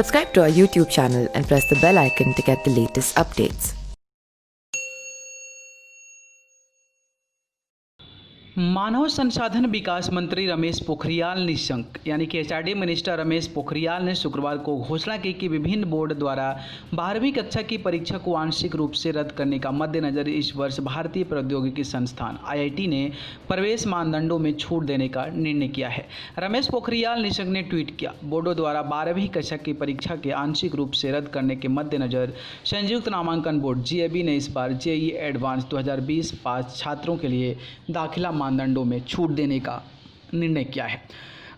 Subscribe to our YouTube channel and press the bell icon to get the latest updates. मानव संसाधन विकास मंत्री रमेश पोखरियाल निशंक यानी कि HRD minister Ramesh Pokhriyal ने शुक्रवार को घोषणा की कि विभिन्न बोर्ड द्वारा 12वीं कक्षा की परीक्षा को आंशिक रूप से रद्द करने का मद्देनजर इस वर्ष भारतीय प्रौद्योगिकी संस्थान आईआईटी ने प्रवेश मानदंडों में छूट देने का निर्णय किया है। रमेश पोखरियाल निशंक ने ट्वीट किया, बोर्डों द्वारा 12वीं कक्षा की परीक्षा के आंशिक रूप से रद्द करने के मद्देनजर संयुक्त नामांकन बोर्ड जेईई ने इस बार जेईई एडवांस 2020 पास छात्रों के लिए दाखिला मानदंडों में छूट देने का निर्णय किया है।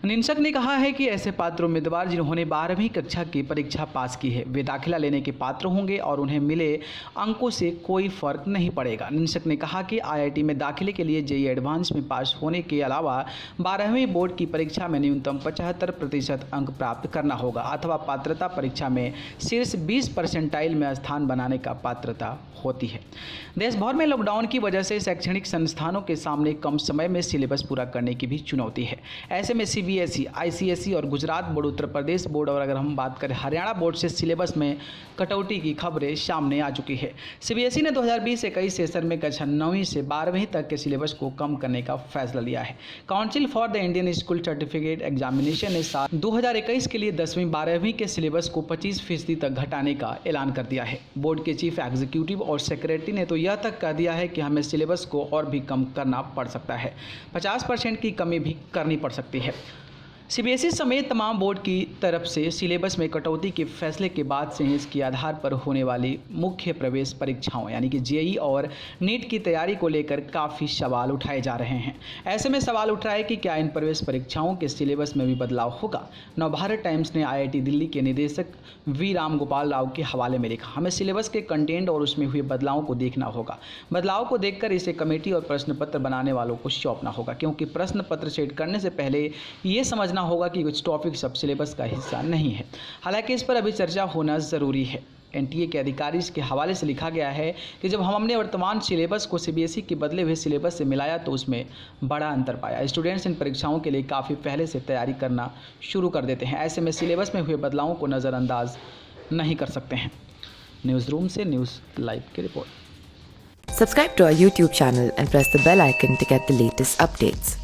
निशंक ने कहा है कि ऐसे पात्र उम्मीदवार जिन्होंने 12वीं कक्षा की परीक्षा पास की है वे दाखिला लेने के पात्र होंगे और उन्हें मिले अंकों से कोई फर्क नहीं पड़ेगा। निशंक ने कहा कि आईआईटी में दाखिले के लिए जेईई एडवांस में पास होने के अलावा 12वीं बोर्ड की परीक्षा में न्यूनतम 75% अंक प्राप्त करना होगा अथवा पात्रता परीक्षा में शीर्ष 20 परसेंटाइल में स्थान बनाने का पात्रता होती है। देश भर में लॉकडाउन की वजह से शैक्षणिक संस्थानों के सामने कम समय में सिलेबस पूरा करने की भी चुनौती है। ऐसे में सीबीएसई, आईसीएसई और गुजरात बोर्ड, उत्तर प्रदेश बोर्ड और अगर हम बात करें हरियाणा बोर्ड से सिलेबस में कटौती की खबरें सामने आ चुकी है। सीबीएसई ने 2020-21 सेशन में कक्षा 9वीं से 12वीं तक के सिलेबस को कम करने का फैसला लिया है। Council for the Indian school certificate examination ने साल 2021 के लिए 10वीं 12वीं के सिलेबस को 25% तक घटाने का ऐलान कर दिया है। बोर्ड के चीफ एग्जीक्यूटिव और सेक्रेटरी ने तो यह तक कह दिया है कि हमें सिलेबस को और भी कम करना पड़ सकता है, 50% की कमी भी करनी पड़ सकती है। सीबीएसई समेत तमाम बोर्ड की तरफ से सिलेबस में कटौती के फैसले के बाद से ही इसके आधार पर होने वाली मुख्य प्रवेश परीक्षाओं यानी कि जेईई और नीट की तैयारी को लेकर काफ़ी सवाल उठाए जा रहे हैं। ऐसे में सवाल उठ रहा है कि क्या इन प्रवेश परीक्षाओं के सिलेबस में भी बदलाव होगा। नवभारत टाइम्स ने आईआईटी दिल्ली के निदेशक वी राम गोपाल राव के हवाले में लिखा, हमें सिलेबस के कंटेंट और उसमें हुए बदलावों को देखना होगा। बदलाव को देखकर इसे कमेटी और प्रश्न पत्र बनाने वालों को सौंपना होगा, क्योंकि प्रश्न पत्र सेट करने से पहले ये समझना होगा कि कुछ टॉपिक सब सिलेबस का हिस्सा नहीं है। हालांकि इस पर अभी चर्चा होना ज़रूरी है। एनटीए के अधिकारी के हवाले से लिखा गया है कि जब हमने वर्तमान सिलेबस को सीबीएसई के बदले हुए सिलेबस से मिलाया तो उसमें बड़ा अंतर पाया। स्टूडेंट्स इन परीक्षाओं के लिए काफ़ी पहले से तैयारी करना शुरू कर देते हैं। ऐसे में सिलेबस में हुए बदलावों को नज़रअंदाज नहीं कर सकते हैं। न्यूज़ रूम से न्यूज़ लाइव की report. Subscribe to our YouTube channel and press the bell icon to get the latest updates.